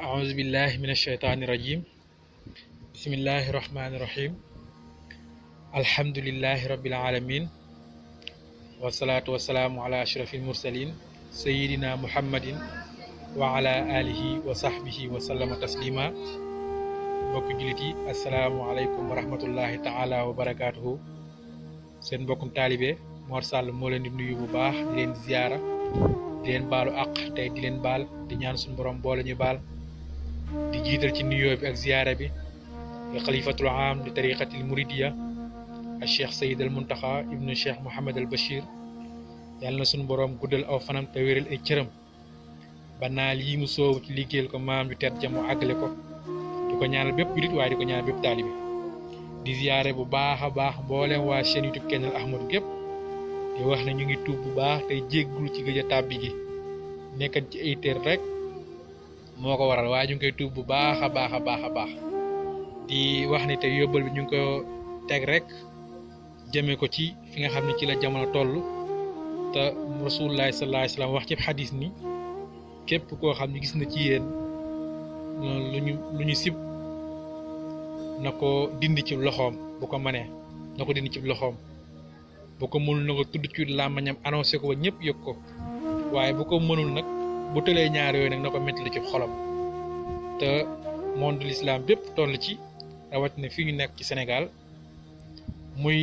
أعوذ بالله من الشيطان الرجيم بسم الله الرحمن الرحيم الحمد لله رب العالمين والصلاة والسلام على أشرف المرسلين سيدنا محمد وعلى آله وصحبه وسلم تسليما mbokk jullit yi asalaamaaleykum wa rahmatullahi taala wa barakaatuhu seen mbokkum taalibe Mor Sall moo leen di nuyu bu baax di leen ziyaara di leen baalu àq tey di leen baal di ñaan suñu borom boole ñu baal di jiital ci nuyoo bi ak ziyaara bi al xalifatul aam di tariqatil muridiya al cheikh sayid al muntaxa ibnu cheikh Mouhamed al Bachir yàlla na suñu borom guddal aw fanam te wéral ay cëram ba naal yi mu soobu ci liggéeyal ko maam ju tedd ja mu àggale ko di ko ñaanal bépp julit waaye di ko ñaanal bépp taalibe di ziyaare bu baax a baax mboolem waa chaîne YouTube Kennel Ahmadou gépp di wax ne ñu ngi tuub bu baax tey jégglu ci gëj a tàbbi gi nekkat ci ay teer rek moo ko waral waaye ñu ngi koy tuub bu baax a baax a baax a baax di wax ne tey yóbbal bi ñu ngi ko teg rek jëme ko ci fi nga xam ne ci la jamono toll te rasulullahi sallallahu alayhi wasallam wax ci xadis ni képp koo xam ne gis na ci yéen lu ñu sib na ko dindi ci loxoom bu ko mënee na ko dindi ci loxoom bu ko mënul na ko tudd ci làmmañam annoncé ko ba ñëpp yëg ko waaye bu ko mënul nag bu tëlee ñaar yooyu nag na ko métti ci xolam te monde l'islam bépp toll ci rawatina fii ñu nekk ci Sénégal muy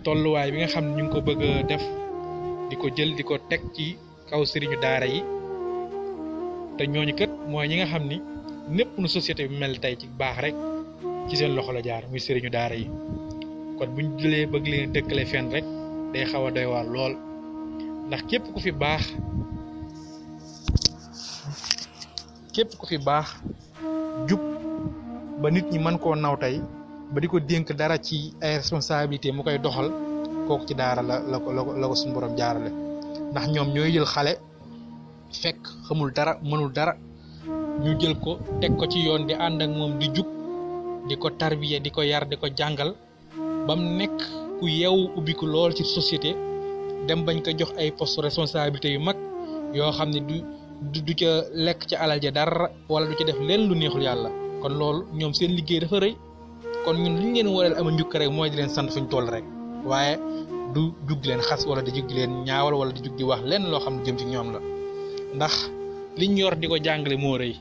tolluwaay bi nga xam ne ñu ngi ko bëgg a def di ko jël di ko teg ci kaw sëriñu daara yi te ñooñu kat mooy ñi nga xam ni népp nu société bi mel tey ci baax rek ci seen loxo la jaar muy sëriñu daara yi kon buñ jëlee bëgg leen dëkkale fenn rek day xaw a doy waar lool ndax képp ku fi baax jub ba nit ñi mën koo naw tey ba di ko dénk dara ci ay responsabilité mu koy doxal kooku ci daara la ko suñu borom jaarale ndax ñoom ñooy jël xale fekk xamul dara mënul dara ñu jël ko teg ko ci yoon di ànd ak moom di jub di ko tarbiya di ko yar di ko jàngal bam nekk ku yeewu ubbiku lool ci société dem bañ ko jox ay poste responsabilité yu mag yoo xam ne du ca lekk ca alal ja dara wala du ca def leen lu neexul yàlla kon loolu ñoom seen liggéey dafa rëy kon ñun li ñu leen wareel ama njukk rek mooy di leen sant fuñ toll rek waaye du jug leen xas wala di jug di leen ñaawal wala di jug di wax leen loo xam ne jëm ci ñoom la ndax liñ yor di ko jàngale moo rëy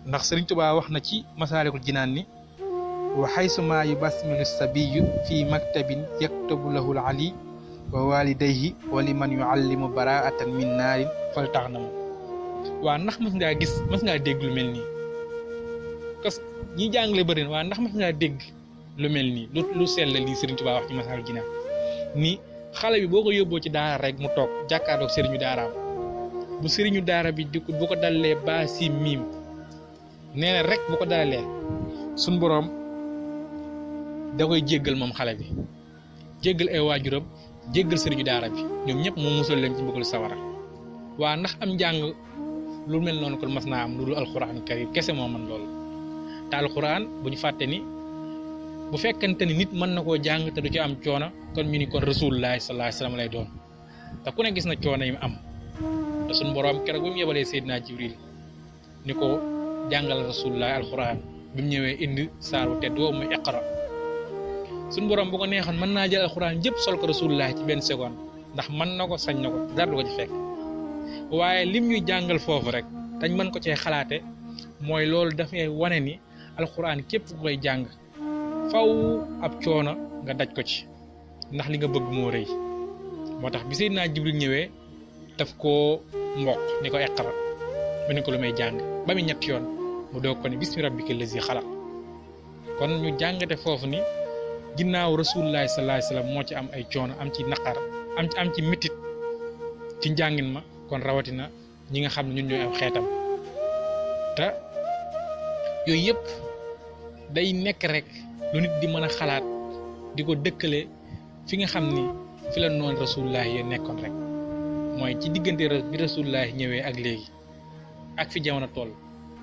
ndax Sëriñ Tuubaa wax na ci Masaalikul Jinaan ni wa xaysuma yubasmilu sabiyu fi maktabin yaktubu lahu ali wa walidayhi wa liman yuallimu baraatan min naarin fal tax na moom waa ndax mas ngaa dégg lu mel nii parce que ñi jàngale bëri na waa ndax mas ngaa dégg lu mel nii lu sell lii Sëriñ Tuubaa wax ci Masaalikul Jinaan ni xale bi boo ko yóbboo ci daara rek mu toog jàkkaarloog sëriñu daaraam bu sëriñu daara bi bu ko dalalee baa si miim nee na rek bu ko dalalee suñ boroom da koy jéggal moom xale bi jéggal ay waajuram jéggal sëriñu daara bi ñoom ñëpp mu musal leen ci bëggul sawara waa ndax am njàng lu mel noonu kon mas naa am lu dul alxuraan karim kese moo mën loolu te alxuraan bu ñu fàtte ni bu fekkente ni nit mën na koo jàng te du ci am coono kon ñu ni kon rasulullahi sallallahu alayhi wasallam lay doon te ku ne gis na coono yi mu am te suñu boroom keroog bi mu yebalee Seydina Jibril ni ko jàngal rasulullahi alxuraan bi mu ñëwee indi saar wu tedd woowu muy iqra suñu boroom bu ko neexoon mën naa jël alxuraan jëpp sol ko rasulullahi ci benn seconde ndax mën na ko sañ na ko dara du ko ci fekk waaye lim ñuy jàngal foofu rek dañ mën ko cee xalaate mooy loolu dafay wane ni alxuraan képp ku koy jàng faw ab coono nga daj ko ci ndax li nga bëgg moo rëy moo tax bi Seydina Jibril ñëwee daf koo mbokk ni ko iqra mu ne ko lu may jàng ba mu ñett yoon mu doog ko ne bismi rabbika lazi xalaq kon ñu jàngate foofu ni ginnaaw rasulullahi sallallahu alayhi wasallam moo ci am ay coono am ci naqar am ci métit ci njàngin ma kon rawatina ñi nga xam ne ñun ñooy am xeetam te yooyu yëpp day nekk rek lu nit di mën a xalaat di ko dëkkale fi nga xam ni fi la noonu rasulullahi yi nekkoon rek mooy ci diggante bi rasulullahi ñëwee ak léegi ak fi jamono toll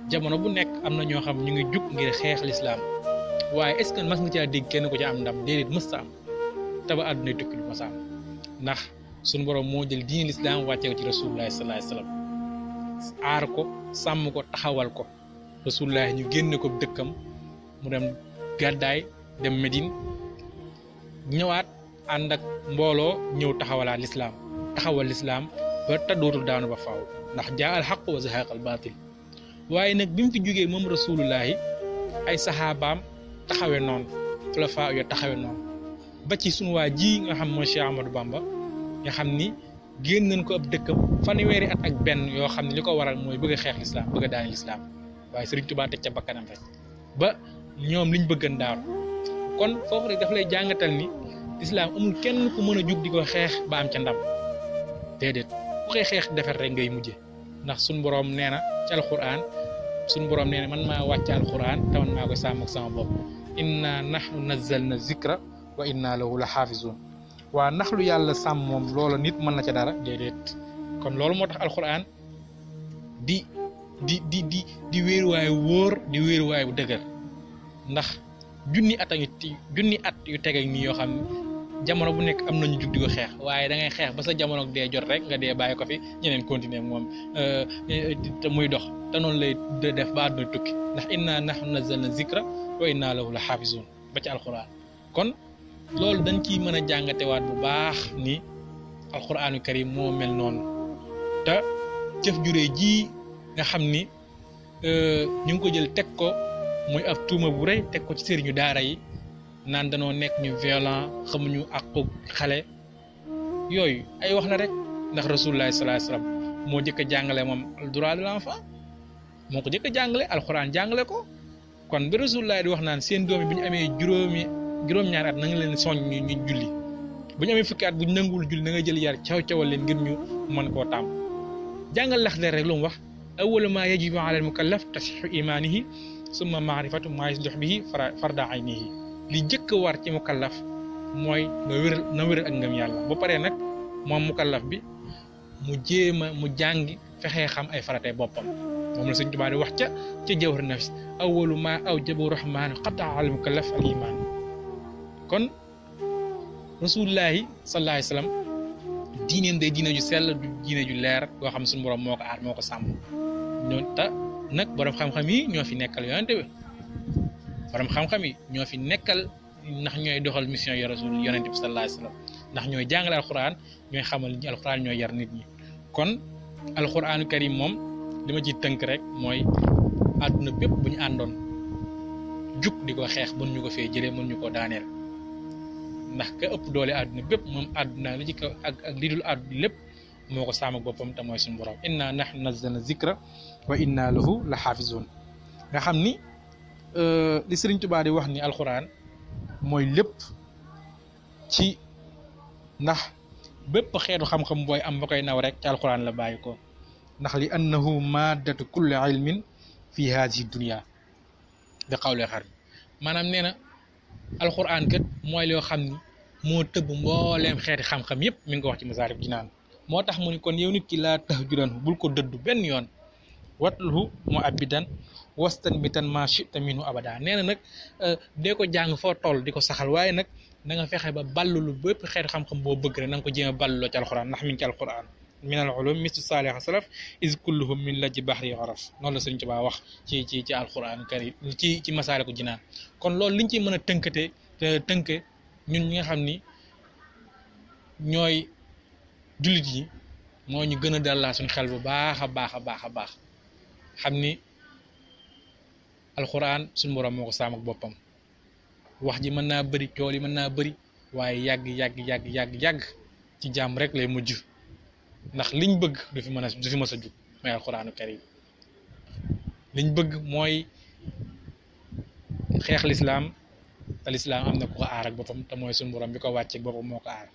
jamono bu nekk am na ñoo xam ñu ngi jug ngir xeex lislaam waaye est-ce que mas nga caa dégg kenn ko ci am ndam déedéet mës ta am te ba àdduna tukki lu mas a am ndax suñu borom moo jël diine lislaam wàccee ko ci rasulullahi sallallahu alayhi wasallam aar ko sàmm ko taxawal ko rasulullahi ñu génne ko dëkkam mu dem gàddaay dem Médine ñëwaat ànd ak mbooloo ñëw taxawal lislaam ba te dootul daanu ba faaw ndax jaa al xaq wa zahaqa al baatil waaye nag bi mu fi jógee moom rasulullahi ay saxaabaam taxawe noonu xulafaa yo taxawe noonu ba ci sunu waa ji nga xam mooy Cheikh Ahmadou Bamba nga xam ni génn nañ ko ab dëkkam fanweeri at ak benn yoo xam ne li ko waral mooy bëgg a xeex lislaam bëgg a daani lislaam waaye Sëriñ Tuubaa teg ca bakkanam rek ba ñoom liñ bëggan daaru kon foofu rek daf lay jàngatal ni lislaam amul kenn ku mën a jug di ko xeex ba am ca ndam déedéet ku koy xeex defar rek ngay mujje ndax suñ boroom nee na ci alquran suñ boroom nee na man maa wàcc alquran te man maa koy sàmm ak sama bopp inna nahnu nazzalna zikra wa inna lahu la xaafizun waa ndax lu yàlla sàmm moom loola nit mën na ca dara déedéet kon loolu moo tax alquran di wéeruwaay wóor di wéeruwaay bu dëgër ndax junni at yu tege nii yoo xam ne jamono bu nekk am nañu jug di ko xeex waaye da ngay xeex ba sa jamono dee jot rek nga dee bàyyi ko fi ñeneen continuer moom te muy dox te noonu lay def ba àdduna tukki ndax inna nahnu nazzalna zikra wa inna lahu la xaafizun ba ci alquran kon loolu dañ ciy mën a jàngatewaat bu baax ni alquraanu karim moo mel noonu te jëf juree ji nga xam ni ñu ngi ko jël teg ko muy ab tuuma bu rëy teg ko ci sëriñu daara yi naan danoo nekk ñu violent xamuñu àqu xale yooyu ay wax la rek ndax rasulullah sallallahu alayhi wasallam moo jëkk a jàngale moom droit de l'enfant moo ko jëkk a jàngale alxuraan jàngale ko kon bi rasulullah di wax naan seen doom yi bu ñu amee juróom-ñaari at na nga leen soññ ñu julli bu ñu amee fukki at bu ñu nanguwul julli na nga jël yar caw-cawal leen ngir ñu mën koo tàmm jàngal lax leer rek lu mu wax awwalu ma yajibu ala al mukallaf tasxihu imanihi summa maarifatu ma yuslih bihi farda aynihi li jëkk war ci mukallaf mooy na wéral ak ngëm yàlla ba paree nag moom mukallaf bi mu jàngi fexee xam ay faratee boppam moom la Sëñ Tuubaa di wax ca Jawhar nafs awwalu ma awjabu rahmaanu qataa al mukallaf al iman kon rasulullahi sallallahu alayhi wasallam diineem day diine ju sell du diine ju leer boo xam suñu borom moo ko aar moo ko sàmm ñoo te nag borom xam-xam yi ñoo fi nekkal yonente bi borom xam-xam yi ñoo fi nekkal ndax ñooy doxal mission ya rasul yonente bi sallallahu alayhi wasallam ndax ñooy jàngale alquran ñooy xamal ñi alquran ñooy yar nit ñi kon alquranu karim moom li ma ci tënk rek mooy àdduna bépp bu ñu àndoon jug di ko xeex mën ñu ko fee jëlee mën ñu ko daaneel ndax ka ëpp doole àdduna bépp moom àdduna li ci kaw ak li dul àdduna lépp moo ko sàmm ak boppam te mooy suñu borom inna nahnu nazzalna zikra wa inna lahu la xaafizun nga xam ni li Sëriñ Tuubaa di wax ni alxuraan mooy lépp ci ndax bépp xeetu xam-xam booy am ba koy naw rek ci alxuraan la bàyyi ko ndax li annahu maddatu kulli ilmin fi haadihi dunya bi qawli xar maanaam nee na alxuraan kat mooy loo xam ni moo tëbb mbooleem xeeti xam-xam yépp mi ngi ko wax ci Masaalikul Jinaan moo tax mu ni kon yow nit ki laa tahjuran bul ko dëddu benn yoon watluhu mu abidan wastan bitan ma chita minhu abada nee na nag dee ko jàng foo toll di ko saxal waaye nag na nga fexe ba ballulu bépp xeetu xam-xam boo bëgg rek na nga ko jéem a balluloo ci alxuraan ndax mi ngi ci alxuraan min al ulum mislu saalih salaf is kulluhum min lajji bahri araf noonu la Sëñ Tuubaa wax ci alxuraan karim ci Masaalikul Jinaan kon loolu liñ ciy mën a tënke ñun ñi nga xam ni ñooy jullit yi moo ñu gën a dallaa suñu xel bu baax a baax a baax a baax xam ni alxuraan suñu borom moo ko saam ak boppam wax ji mën naa bëri cool yi mën naa bëri waaye yàgg ci jàmm rek lay mujj ndax liñ bëgg du fi mës a jug mooy alxuraanu karim liñ bëgg mooy xeex lislaam te lislaam am na ku ko aar ak boppam te mooy suñu borom bi ko wàcceeg boppam moo ko aar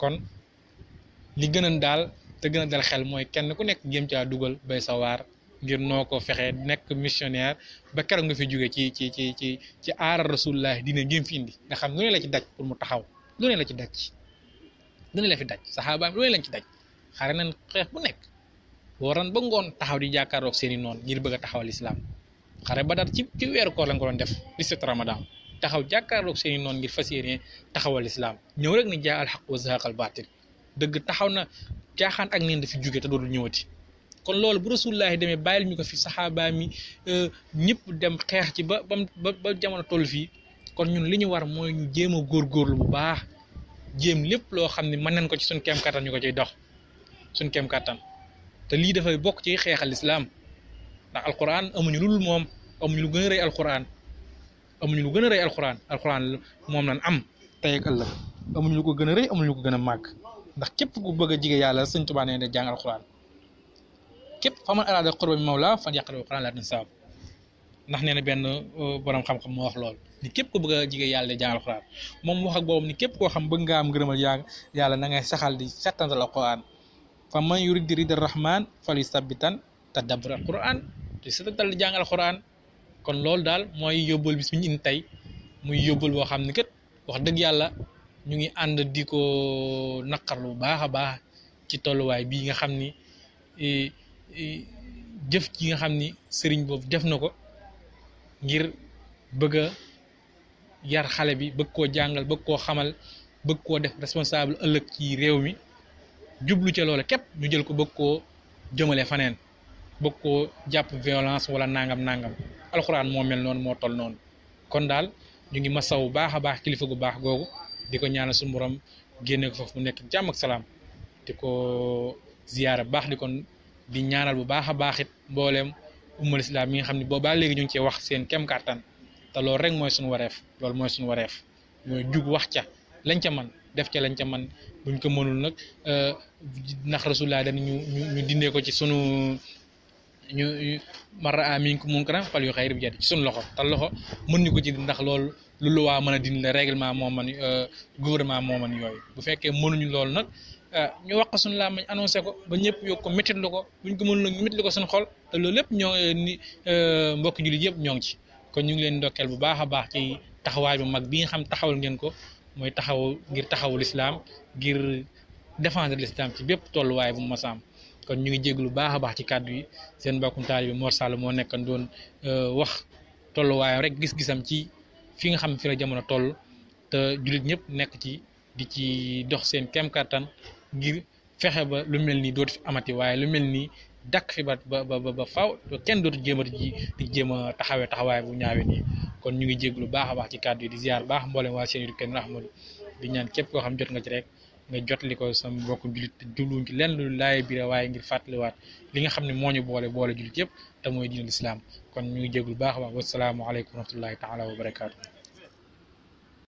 kon li gënan daal te gën a dal xel mooy kenn ku nekk jéem caa dugal bay sa waar ngir noo ko fexee nekk missionnaire ba keroog nga fi jóge ci aaral rasulullah dina ngeen fi indi nga xam lu ne la ci daj pour mu taxaw lu ne la ci daj lu ne la fi daj saxaabaam lu ne lañ ci daj xare nañ xeex bu nekk waran ba ngoon taxaw di jàkkaarloog seeni noonu ngir bëgg a taxawal islam xare Badar ci weeru koor lañ ko doon def 17 Ramadan taxaw jàkkaarloog seeni noonu ngir fas yéene taxawal islam ñëw rek ni jaa al haqq wa zahaqa al baatil dëgg taxaw na caaxaan ak neen dafi jóge te dootul ñëwati kon loolu bu rasulullahi demee bàyyil ñu ko fi saxaaba mi ñëpp dem xeex ci ba jamono toll fii kon ñun li ñu war mooy ñu jéem a góorgóorlu bu baax jéem lépp loo xam ne mën nañ ko ci suñ kem kattan ñu ko ciy dox suñ kem kattan te lii dafay bokk ci xeexal islaam ndax alquran amuñu lu dul moom amuñu lu gën a rëy alquran amuñu lu gën a rëy alquran moom lañ am tey ak ëllëg amuñu lu ko gën a rëy amuñu lu ko gën a màgg ndax képp ku bëgg a jige yàlla sëñ Tuubaa nee na jàng alquran képp fa man araada qurba min mawla fan yaqra alquran laa tansaab ndax nee na benn borom xam-xam moo wax lool ni képp ko bëgg a jige yàlla de jàng alquran moom wax ak boobu ni képp koo xam bëgg nga am ngërëmal yàlla na ngay saxal di settantal alquran fa man yurid rida rahman fal yusabbitan tadabbur alquran te settantal di jàng alquran kon loolu daal mooy yóbbal bis bi ñu indi tey muy yóbbal boo xam ne kat wax dëgg yàlla ñu ngi ànd di ko naqarlu bu baax a baax ci tolluwaay bii nga xam ni jëf ji nga xam ni sëriñ boobu def na ko ngir bëgg a yar xale bi bëgg koo jàngal bëgg koo xamal bëgg koo def responsable ëllëg ci réew mi jublu ca loola képp ñu jël ko bëgg koo jëmale faneen bëgg koo jàpp violence wala nangam alxuraan moo mel noonu moo toll noonu kon daal ñu ngi masaw bu baax a baax kilifa gu baax googu di ko ñaanal suñu borom génne ko foofu mu nekk jàmm ak salaam di ko ziyaara baax di ñaanal bu baax a baax it mbooleem ummal islam mi nga xam ne boobaa léegi ñu ngi cee wax seen kem kàttan te loolu rek mooy suñu wareef loolu mooy suñu wareef ñooy jug wax ca lañ ca man def ca lañ ca man buñ ko mënul nag ndax rasulullah dañ ñu dindee ko ci sunu ñu man raa minkum munkaran falyughayyirhu bi yadihi ci sunu loxo te loxo mën ñu ko ci ndax loolu lu luwaa mën a dindi la règlement moo man gouvernement moo man yooyu bu fekkee mënuñu loolu nag ñu wax ko suñu làmmiñ annoncé ko ba ñëpp yokk ko méttitlu ko buñ ko mënul nag ñu méttitlu ko suñu xol te loolu lépp ñoo ni mbokk jullit yëpp ñoo ngi ci kon ñu ngi leen ndokkeel bu baax a baax ci taxawaay bu mag bi nga xam taxawal ngeen ko mooy taxawul islam ngir défendre l'islam ci bépp tolluwaay bu mu masaam kon ñu ngi jéglu baax a baax ci kàddu yi seen mbokkum taalibe bi Mor Sall moo nekkan doon wax tolluwaayam rek gis-gisam ci fi nga xam fi la jamono toll te jullit ñëpp nekk ci di ci dox seen kem kattan ngir fexe ba lu mel nii dootu fi amati waaye lu mel nii dakk fi ba faaw kenn dootu jéemati di jéem a taxawaay bu ñaawee nii kon ñu ngi jéglu baax a baax ci kàddu yi di ziar baax mboolem waa seen kenn rahmatu di ñaan képp koo xam jot nga ci rek nga jotali ko sa mbokku jullit te jubluwuñ ci lenn lu laay biir waaye ngir fàttaliwaat li nga xam ne moo ñu boole jullit yëpp te mooy diinal islaam kon ñu ngi jéglu baax a baax wasalaamu aleykum wa rahmatullahi taala wa barakaatu